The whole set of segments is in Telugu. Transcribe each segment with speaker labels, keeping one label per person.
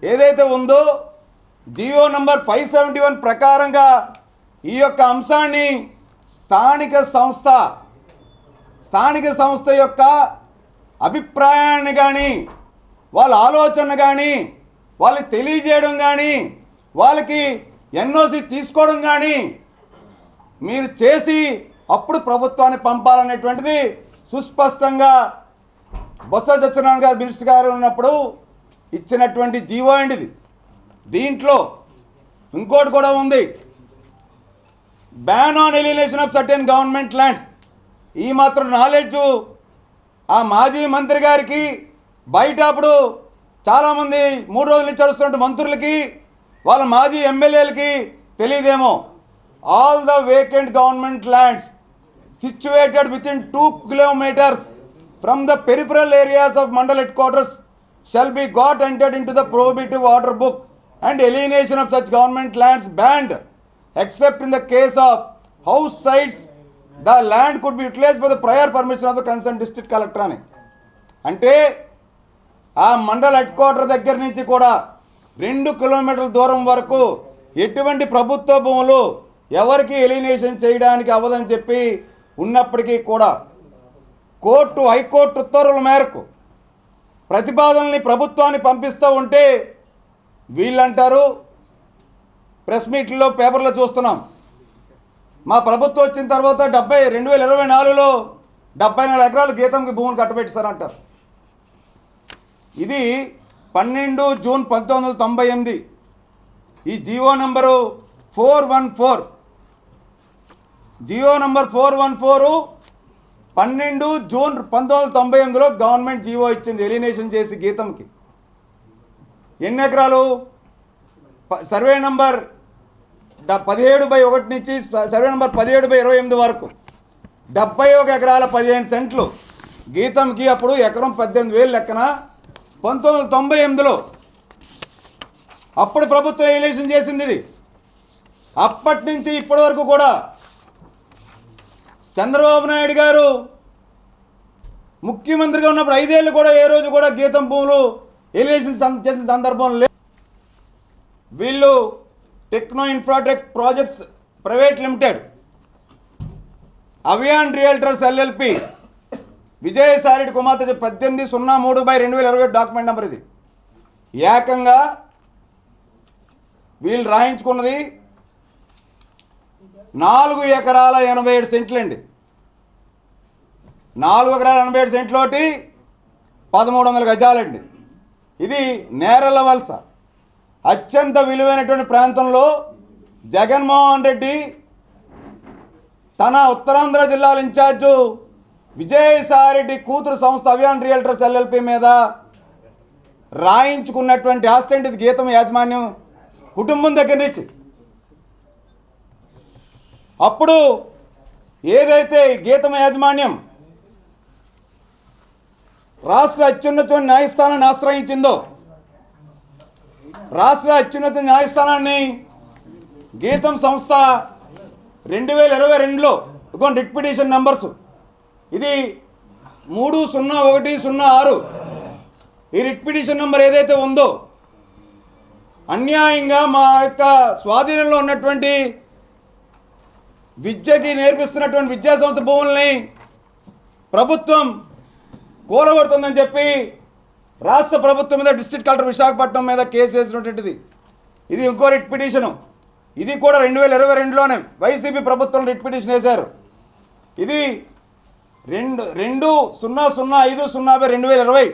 Speaker 1: ఏదైతే ఉందో జియో నంబర్ 571 ప్రకారంగా ఈ యొక్క అంశాన్ని స్థానిక సంస్థ యొక్క అభిప్రాయాన్ని కానీ వాళ్ళ ఆలోచన కానీ వాళ్ళకి తెలియజేయడం కానీ వాళ్ళకి ఎన్ఓసి తీసుకోవడం కానీ మీరు చేసి అప్పుడు ప్రభుత్వాన్ని పంపాలనేటువంటిది సుస్పష్టంగా బొత్స సత్యనారాయణ గారు మినిస్టర్ గారు ఉన్నప్పుడు ఇచ్చినటువంటి జీవో అండి ఇది. దీంట్లో ఇంకోటి కూడా ఉంది, ban on alienation of certain government lands. ఈ మాత్రం నాలెడ్జ్ ఆ మాజీ మంత్రి గారికి బయట అప్పుడు చాలామంది 3 రోజుల నుంచి చదువుతున్న మంత్రులకి వాళ్ళ మాజీ ఎమ్మెల్యేలకి తెలియదేమో. All the vacant government lands situated within 2 kilometers from the peripheral areas of mandal headquarters shall be got entered into the prohibitive order book and alienation of such government lands banned except in the case of house sites. The land could be utilized by the prior permission of the concerned district collector అని. అంటే ఆ మండల్ హెడ్ క్వార్టర్ దగ్గర నుంచి కూడా 2 కిలోమీటర్ల దూరం వరకు ఎటువంటి ప్రభుత్వ భూములు ఎవరికి ఎలినేషన్ చేయడానికి అవ్వదని చెప్పి ఉన్నప్పటికీ కూడా హైకోర్టు ఉత్తర్వుల మేరకు ప్రతిపాదనల్ని ప్రభుత్వాన్ని పంపిస్తూ ఉంటే వీళ్ళంటారు, ప్రెస్ మీట్లో పేపర్లో చూస్తున్నాం, మా ప్రభుత్వం వచ్చిన తర్వాత 2024లో 74 ఎకరాలు గీతంకి భూములు కట్టబెట్టారంటారు. ఇది 12 జూన్ 1998 ఈ జియో నంబరు 414 12 జూన్ 1998లో గవర్నమెంట్ జీవో ఇచ్చింది ఎలినేషన్ చేసి గీతంకి. ఎన్ని ఎకరాలు? సర్వే నంబర్ 17/1 నుంచి సర్వే నంబర్ 17/28 వరకు 71 ఎకరాల 15 సెంట్లు గీతంకి. అప్పుడు ఎకరం 18,000 లెక్కన 1998లో అప్పుడు ప్రభుత్వం ఎలినేషన్ చేసింది ఇది. అప్పటి నుంచి ఇప్పటి వరకు కూడా చంద్రబాబు నాయుడు గారు ముఖ్యమంత్రిగా ఉన్నప్పుడు 5 ఏళ్ళు కూడా ఏ రోజు కూడా గీతం భూములు ఎలినేషన్ చేసిన సందర్భం లేదు. వీళ్ళు techno infratech projects private limited, Avian realtors LLP, Vijayasai Reddy కుమార్తె 1803/2021 డాక్యుమెంట్ నెంబర్. ఇది ఏకంగా వీళ్ళు రాయించుకున్నది 4 ఎకరాల 87 సెంట్లు అండి. 4 ఎకరాల 87 సెంట్లోటి 1300 గజాలండి. ఇది నేరల వలస అత్యంత విలువైనటువంటి ప్రాంతంలో జగన్మోహన్ రెడ్డి తన ఉత్తరాంధ్ర జిల్లాల ఇన్ఛార్జు విజయసాయిరెడ్డి కూతురు సంస్థ అవియాన్ రియల్టర్స్ ఎల్ఎల్పి మీద రాయించుకున్నటువంటి ఆస్తి అండి. ఇది గీతం యాజమాన్యం కుటుంబం దగ్గర నుంచి. అప్పుడు ఏదైతే గీతం యాజమాన్యం రాష్ట్ర అత్యున్నత న్యాయస్థానాన్ని ఆశ్రయించిందో, రాష్ట్ర అత్యున్నత న్యాయస్థానాన్ని గీతం సంస్థ 2022లో రిట్ పిటిషన్ నంబర్స్ ఇది 30106 ఈ రిట్ పిటిషన్ నంబర్ ఏదైతే ఉందో అన్యాయంగా మా యొక్క స్వాధీనంలో ఉన్నటువంటి విద్యకి నేర్పిస్తున్నటువంటి విద్యా సంస్థ భూముల్ని ప్రభుత్వం కూలగొడుతుందని చెప్పి రాష్ట్ర ప్రభుత్వం మీద డిస్ట్రిక్ట్ కలెక్టర్ విశాఖపట్నం మీద కేసు వేసినటువంటిది. ఇది ఇంకో రిట్ పిటిషను. ఇది కూడా 2022లోనే వైసీపీ ప్రభుత్వం రిట్ పిటిషన్ వేశారు. ఇది 2005/2020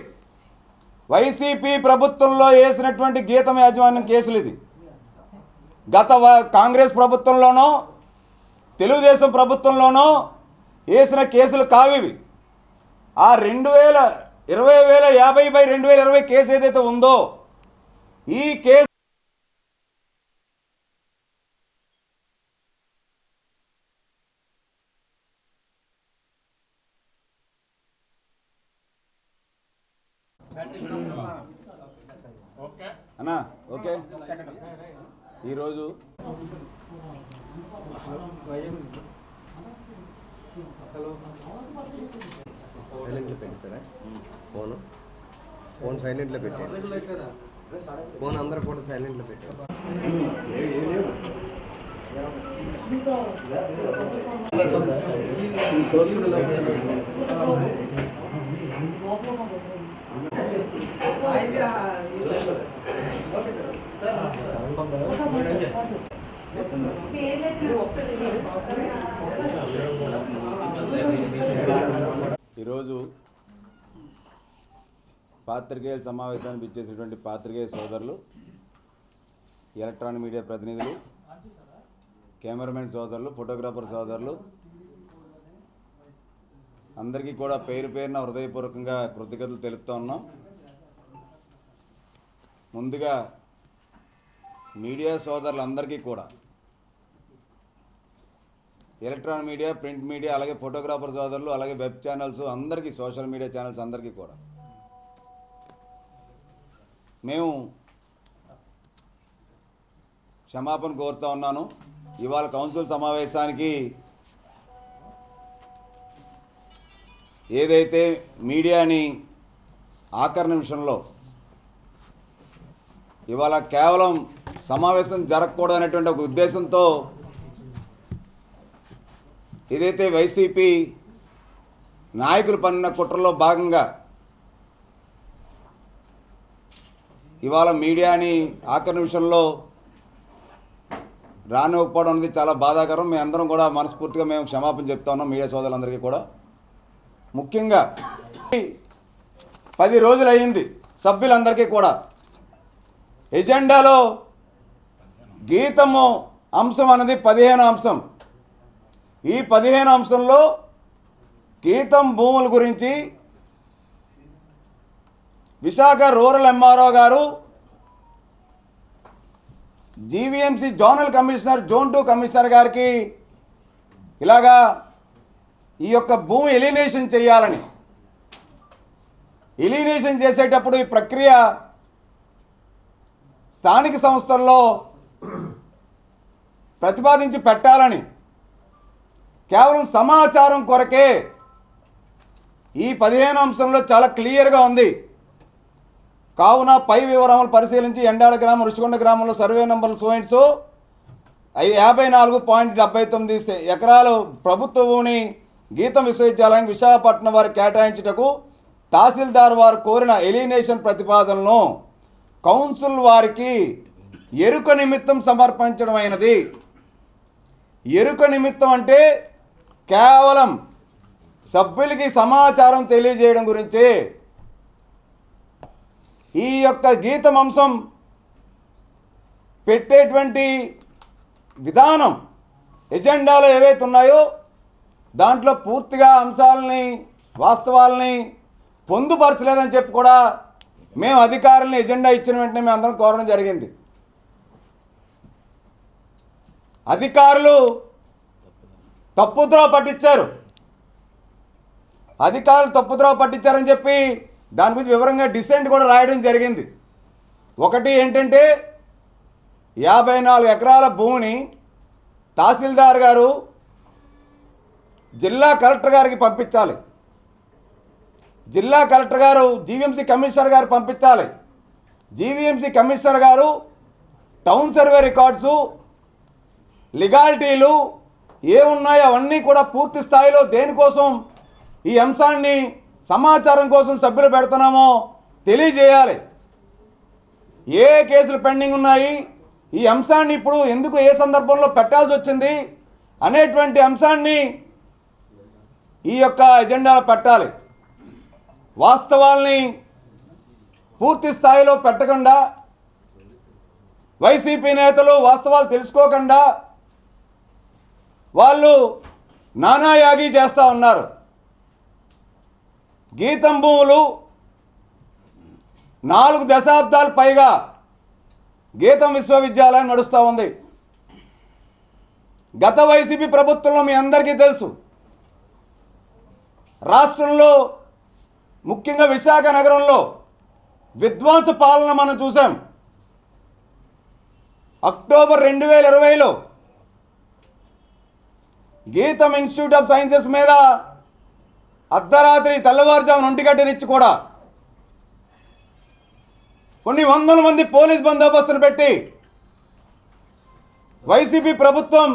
Speaker 1: వైసీపీ ప్రభుత్వంలో వేసినటువంటి గీతం యాజమాన్యం కేసులు. ఇది గత కాంగ్రెస్ ప్రభుత్వంలోనో తెలుగుదేశం ప్రభుత్వంలోనో వేసిన కేసులు కావివి. ఆ 20,050/2020 కేసు ఏదైతే ఉందో ఈ కేసు అన్నా ఓకే. ఈరోజు
Speaker 2: సైలెంట్లో పెట్టి సార్, ఫోన్ సైలెంట్లో పెట్టాను. ఫోన్ అందరూ కూడా సైలెంట్లో పెట్టారు.
Speaker 1: ఈరోజు పాత్రికేయుల సమావేశానికి ఇచ్చేసినటువంటి పాత్రికేయ సోదరులు, ఎలక్ట్రానిక్ మీడియా ప్రతినిధులు, కెమెరామెన్ సోదరులు, ఫోటోగ్రాఫర్ సోదరులు అందరికీ కూడా పేరు పేరున హృదయపూర్వకంగా కృతజ్ఞతలు తెలుపుతూ ఉన్నాం. ముందుగా మీడియా సోదరులందరికీ కూడా, ఎలక్ట్రానిక్ మీడియా, ప్రింట్ మీడియా, అలాగే ఫోటోగ్రాఫర్ సోదరులు, అలాగే వెబ్ ఛానల్స్ అందరికీ, సోషల్ మీడియా ఛానల్స్ అందరికీ కూడా మేము క్షమాపణ కోరుతూ ఉన్నాను. ఇవాళ కౌన్సిల్ సమావేశానికి ఏదైతే మీడియాని ఆఖరి నిమిషంలో ఇవాళ కేవలం సమావేశం జరగకూడదు అనేటువంటి ఒక ఉద్దేశంతో ఏదైతే వైసీపీ నాయకులు పన్నిన కుట్రలో భాగంగా ఇవాళ మీడియాని ఆఖరి నిమిషంలో రానివ్వకపోవడం అనేది చాలా బాధాకరం. మేము అందరం కూడా మనస్ఫూర్తిగా మేము క్షమాపణ చెప్తా ఉన్నాం మీడియా సోదరులందరికీ కూడా. ముఖ్యంగా 10 రోజులు అయ్యింది సభ్యులందరికీ కూడా ఎజెండాలో గీతము అంశం అనేది 15 అంశం. ఈ 15 అంశంలో గీతం భూముల గురించి విశాఖ రూరల్ ఎంఆర్ఓ గారు GVMC zonal commissioner, zone 2 commissioner గారికి ఇలాగా ఈ యొక్క భూమి ఎలినేషన్ చేయాలని, ఎలినేషన్ చేసేటప్పుడు ఈ ప్రక్రియ స్థానిక సంస్థల్లో ప్రతిపాదించి పెట్టాలని కేవలం సమాచారం కొరకే ఈ 15 అంశంలో చాలా క్లియర్గా ఉంది. కావున పై వివరాలను పరిశీలించి ఎండాడ గ్రామం, రుషికొండ గ్రామంలో సర్వే నంబర్లు సోయింట్స్ 54.79 ఎకరాలు ప్రభుత్వ భూమిని గీతం విశ్వవిద్యాలయం విశాఖపట్నం వారికి కేటాయించుటకు తహసీల్దార్ వారు కోరిన ఎలినేషన్ ప్రతిపాదనలను కౌన్సిల్ వారికి ఎరుక నిమిత్తం సమర్పించడమైనది. ఎరుక నిమిత్తం అంటే కేవలం సభ్యులకి సమాచారం తెలియజేయడం గురించి. ఈ యొక్క గీతం అంశం పెట్టేటువంటి విధానం ఎజెండాలో ఏవైతే ఉన్నాయో దాంట్లో పూర్తిగా అంశాలని, వాస్తవాలని పొందుపరచలేదని చెప్పి కూడా మేము అధికారులను ఎజెండా ఇచ్చిన వెంటనే మేము అందరం కోరడం జరిగింది. అధికారులు తప్పుద్రోవ పట్టించారు. అధికారులు తప్పుద్రోవ పట్టించారని చెప్పి దాని గురించి వివరంగా డిసెంట్ కూడా రాయడం జరిగింది. ఒకటి ఏంటంటే 54 ఎకరాల భూమిని తహసీల్దార్ గారు జిల్లా కలెక్టర్ గారికి పంపించాలి. జిల్లా కలెక్టర్ గారు జీవీఎంసీ కమిషనర్ గారు పంపించాలి. జీవీఎంసీ కమిషనర్ గారు టౌన్ సర్వే రికార్డ్సు, లీగాలిటీలు ఏమున్నాయో అవన్నీ కూడా పూర్తి స్థాయిలో దేనికోసం ఈ అంశాన్ని సమాచారం కోసం సభ్యులు పెడుతున్నామో తెలియజేయాలి. ఏ కేసులు పెండింగ్ ఉన్నాయి, ఈ అంశాన్ని ఇప్పుడు ఎందుకు ఏ సందర్భంలో పెట్టాల్సి వచ్చింది అనేటువంటి అంశాన్ని ఈ యొక్క ఎజెండాలో పెట్టాలి. వాస్తవాల్ని పూర్తి స్థాయిలో పెట్టకుండా, వైసీపీ నేతలు వాస్తవాలు తెలుసుకోకుండా వాళ్ళు నానాయాగి చేస్తూ ఉన్నారు. గీతం భూములు 4 దశాబ్దాలు పైగా గీతం విశ్వవిద్యాలయం నడుస్తూ ఉంది. గత వైసీపీ ప్రభుత్వంలో మీ అందరికీ తెలుసు, రాష్ట్రంలో ముఖ్యంగా విశాఖ నగరంలో విధ్వంస పాలన మనం చూసాం. అక్టోబర్ 2020లో గీతం ఇన్స్టిట్యూట్ ఆఫ్ సైన్సెస్ మీద అర్ధరాత్రి తెల్లవారుజామున 1 గంటనిచ్చి కూడా కొన్ని వందల మంది పోలీస్ బందోబస్తును పెట్టి వైసీపీ ప్రభుత్వం